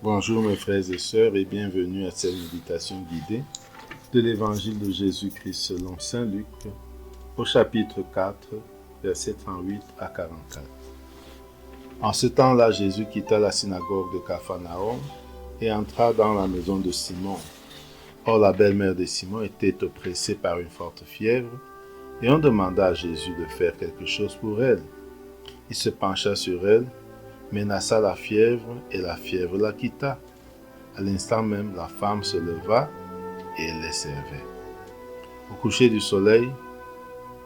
Bonjour mes frères et sœurs et bienvenue à cette méditation guidée de l'évangile de Jésus-Christ selon Saint Luc au chapitre 4, versets 38 à 44. En ce temps-là, Jésus quitta la synagogue de Capharnaüm et entra dans la maison de Simon. Or la belle-mère de Simon était oppressée par une forte fièvre et on demanda à Jésus de faire quelque chose pour elle. Il se pencha sur elle, menaça la fièvre et la fièvre la quitta. À l'instant même, la femme se leva et elle les servait. Au coucher du soleil,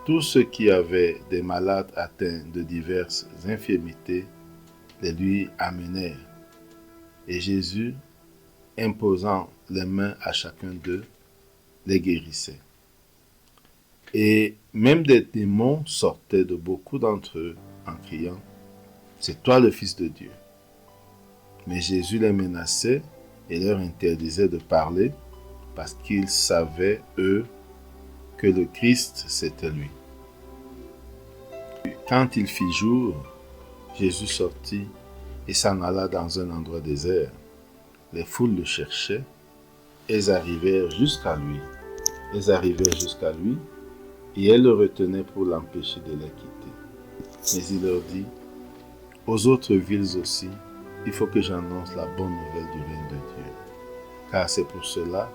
tous ceux qui avaient des malades atteints de diverses infirmités les lui amenèrent. Et Jésus, imposant les mains à chacun d'eux, les guérissait. Et même des démons sortaient de beaucoup d'entre eux en criant « C'est toi le Fils de Dieu ». Mais Jésus les menaçait et leur interdisait de parler parce qu'ils savaient, eux, que le Christ, c'était lui. Quand il fit jour, Jésus sortit et s'en alla dans un endroit désert. Les foules le cherchaient, elles arrivèrent jusqu'à lui. Et elles le retenaient pour l'empêcher de les quitter. Mais il leur dit, aux autres villes aussi, il faut que j'annonce la bonne nouvelle du règne de Dieu, car c'est pour cela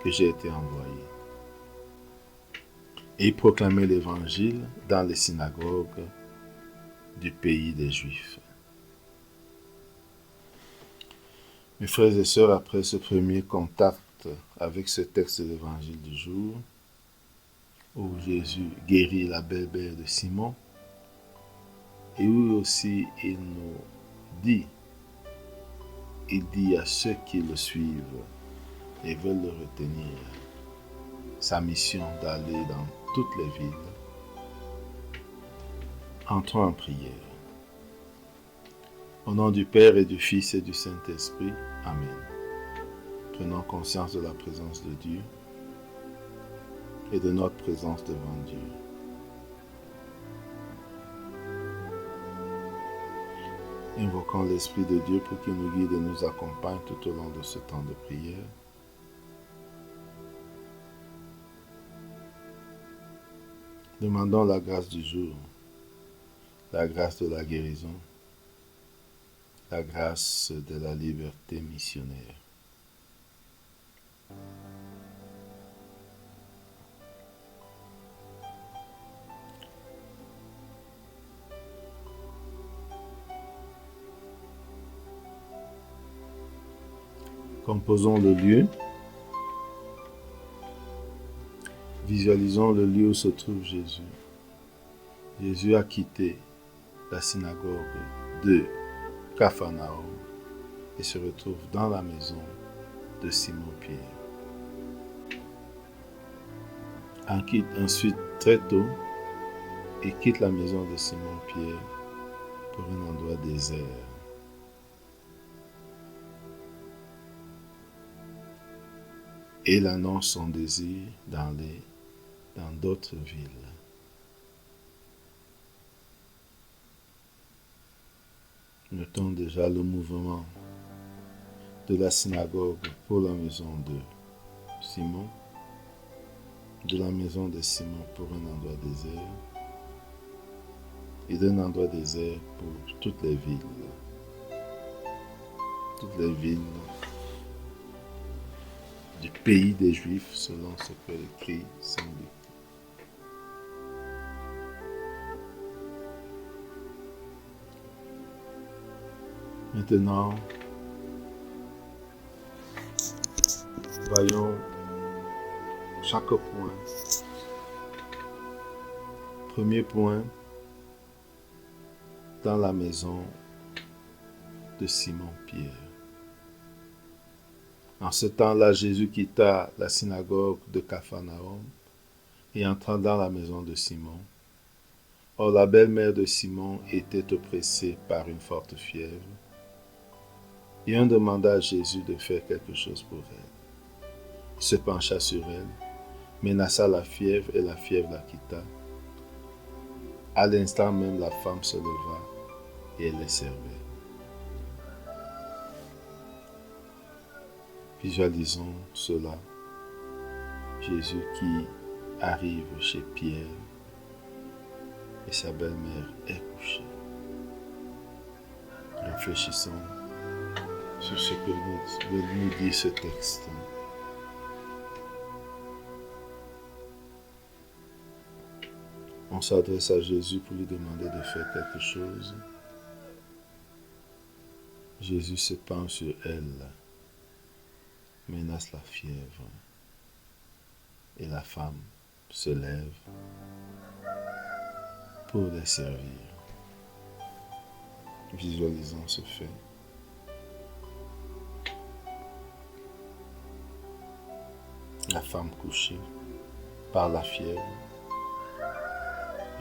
que j'ai été envoyé. Et il proclamait l'évangile dans les synagogues du pays des Juifs. Mes frères et sœurs, après ce premier contact avec ce texte de l'évangile du jour, où Jésus guérit la belle-mère de Simon, et où aussi il dit à ceux qui le suivent et veulent le retenir, sa mission d'aller dans toutes les villes. Entrons en prière. Au nom du Père et du Fils et du Saint-Esprit. Amen. Prenons conscience de la présence de Dieu et de notre présence devant Dieu. Invoquons l'Esprit de Dieu pour qu'il nous guide et nous accompagne tout au long de ce temps de prière. Demandons la grâce du jour, la grâce de la guérison, la grâce de la liberté missionnaire. Composons le lieu. Visualisons le lieu où se trouve Jésus. Jésus a quitté la synagogue de Capharnaüm et se retrouve dans la maison de Simon-Pierre. Ensuite, très tôt, il quitte la maison de Simon-Pierre pour un endroit désert. Et il annonce son désir dans d'autres villes. Notons déjà le mouvement de la synagogue pour la maison de Simon, de la maison de Simon pour un endroit désert, et d'un endroit désert pour toutes les villes. Toutes les villes du pays des Juifs, selon ce que écrit Saint Luc. Maintenant, voyons chaque point. Premier point, dans la maison de Simon-Pierre. En ce temps-là, Jésus quitta la synagogue de Capharnaüm et entra dans la maison de Simon. Or, la belle-mère de Simon était oppressée par une forte fièvre. Et on demanda à Jésus de faire quelque chose pour elle. Il se pencha sur elle, menaça la fièvre et la fièvre la quitta. À l'instant même, la femme se leva et elle les servait. Visualisons cela. Jésus qui arrive chez Pierre et sa belle-mère est couchée. Réfléchissons sur ce que nous dit ce texte. On s'adresse à Jésus pour lui demander de faire quelque chose. Jésus se penche sur elle, menace la fièvre, et la femme se lève pour les servir. Visualisons ce fait. La femme couchée par la fièvre,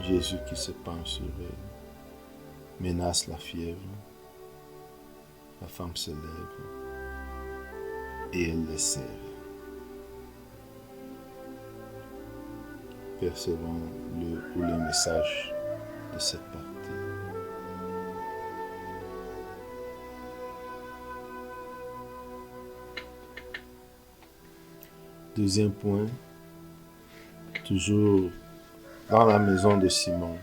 Jésus qui se penche sur elle, menace la fièvre, la femme se lève et elle les sert. Percevons le message de cette partie. Deuxième point, toujours dans la maison de Simon,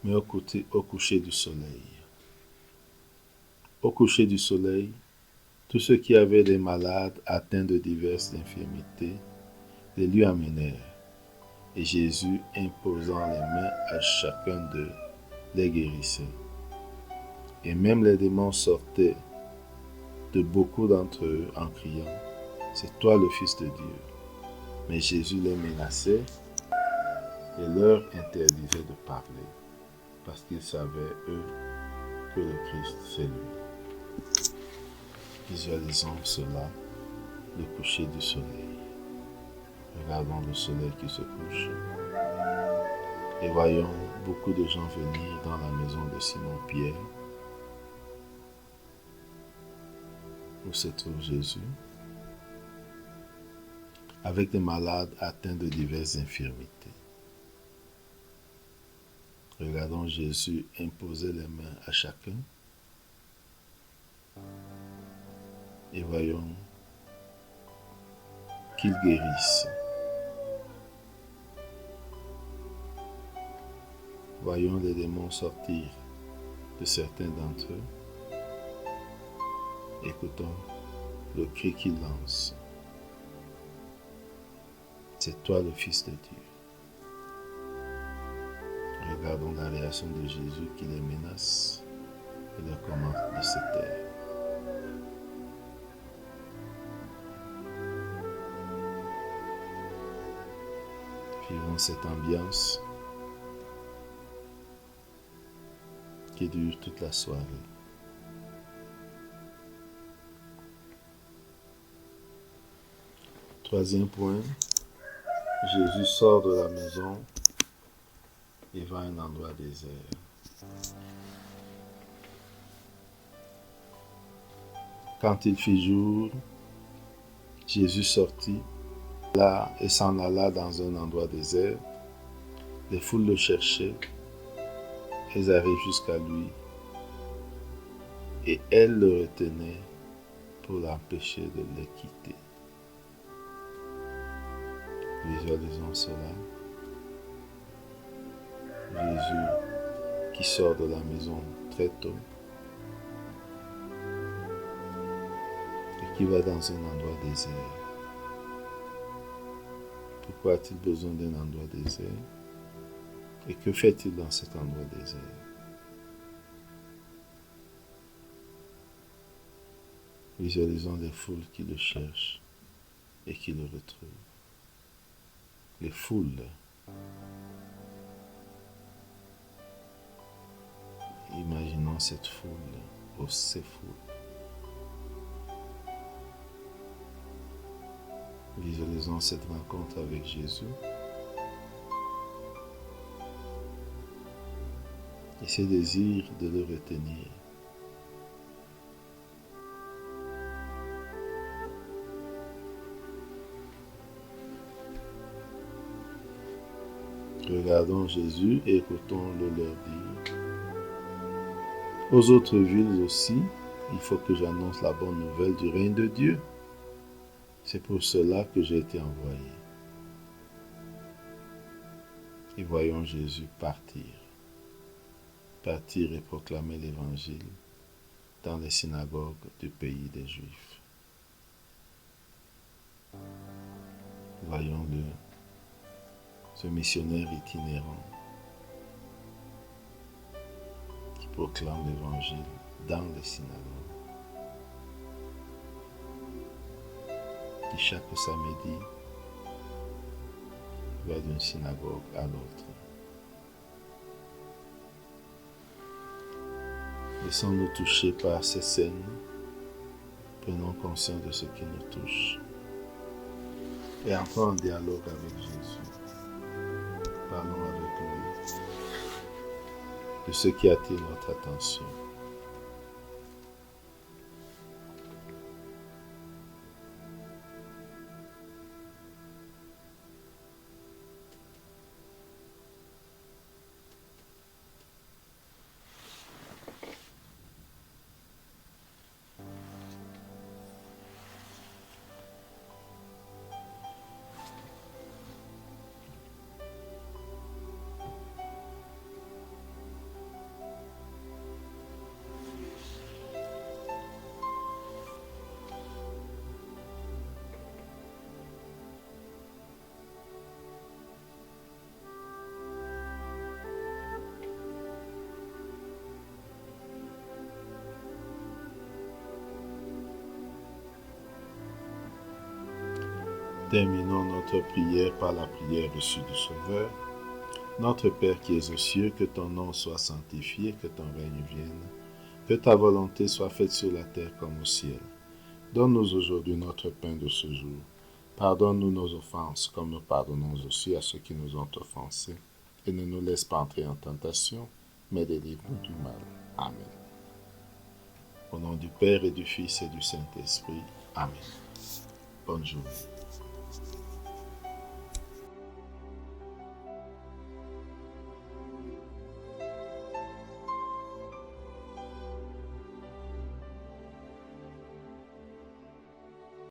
mais au coucher du soleil. Au coucher du soleil, tous ceux qui avaient des malades atteints de diverses infirmités les lui amenèrent, et Jésus, imposant les mains à chacun d'eux, les guérissait. Et même les démons sortaient de beaucoup d'entre eux en criant, « C'est toi le Fils de Dieu ». Mais Jésus les menaçait et leur interdisait de parler, parce qu'ils savaient, eux, que le Christ, c'est lui. Visualisons cela, le coucher du soleil. Regardons le soleil qui se couche et voyons beaucoup de gens venir dans la maison de Simon-Pierre, où se trouve Jésus, avec des malades atteints de diverses infirmités. Regardons Jésus imposer les mains à chacun et voyons qu'il guérisse. Voyons les démons sortir de certains d'entre eux. Écoutons le cri qu'il lance. C'est toi le Fils de Dieu. Regardons la réaction de Jésus qui les menace et leur commande de se taire. Vivons cette ambiance qui dure toute la soirée. Troisième point, Jésus sort de la maison et va à un endroit désert. Quand il fit jour, Jésus sortit là et s'en alla dans un endroit désert. Les foules le cherchaient, elles arrivent jusqu'à lui et elles le retenaient pour l'empêcher de les quitter. Visualisons cela. Jésus qui sort de la maison très tôt et qui va dans un endroit désert. Pourquoi a-t-il besoin d'un endroit désert? Et que fait-il dans cet endroit désert? Visualisons les foules qui le cherchent et qui le retrouvent. Les foules. Imaginons cette foule, ou ces foules. Visualisons cette rencontre avec Jésus. Et ce désir de le retenir. Regardons Jésus et écoutons-le leur dire. Aux autres villes aussi, il faut que j'annonce la bonne nouvelle du règne de Dieu C'est pour cela que j'ai été envoyé. Et voyons Jésus partir et proclamer l'Évangile dans les synagogues du pays des Juifs. Voyons-le, ce missionnaire itinérant qui proclame l'Évangile dans les synagogues, qui chaque samedi va d'une synagogue à l'autre. Laissons-nous toucher par ces scènes, prenons conscience de ce qui nous touche et entrons en dialogue avec Jésus. Parlons avec lui de ce qui attire notre attention. Terminons notre prière par la prière reçue du Sauveur. Notre Père qui es aux cieux, que ton nom soit sanctifié, que ton règne vienne, que ta volonté soit faite sur la terre comme au ciel. Donne-nous aujourd'hui notre pain de ce jour. Pardonne-nous nos offenses, comme nous pardonnons aussi à ceux qui nous ont offensés. Et ne nous laisse pas entrer en tentation, mais délivre-nous du mal. Amen. Au nom du Père et du Fils et du Saint-Esprit. Amen. Bonne journée.